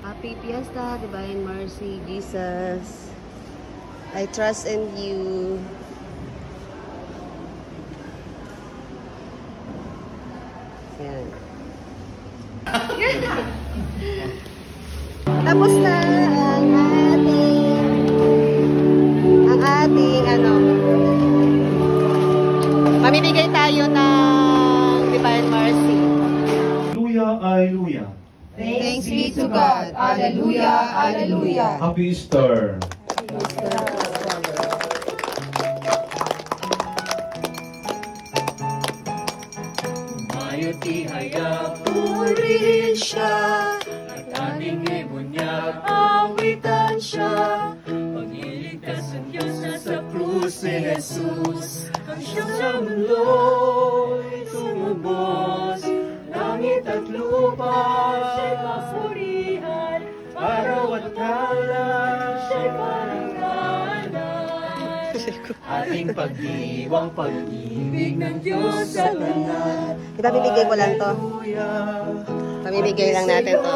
Happy Fiesta, Divine Mercy, Jesus. I trust in you. Ayan. Tapos na ang ating mamimigay tayo ng Divine Mercy. Hallelujah, hallelujah. Thanks be to God. Hallelujah, hallelujah. Happy Easter. Mayuti hayag purihin siya, at ating ibunyag awitan siya. Pagliligtas ang Diyos na sa krus ni Jesus, ang siyang sa mundo'y tumubos. Langit at lupa siya'y papurihan, araw at kalan siya'y parangalan. Ating pag-iwang pag-ibig ng Diyos sa lahat. Ipamimigay ko lang to. Pamimigay lang natin to.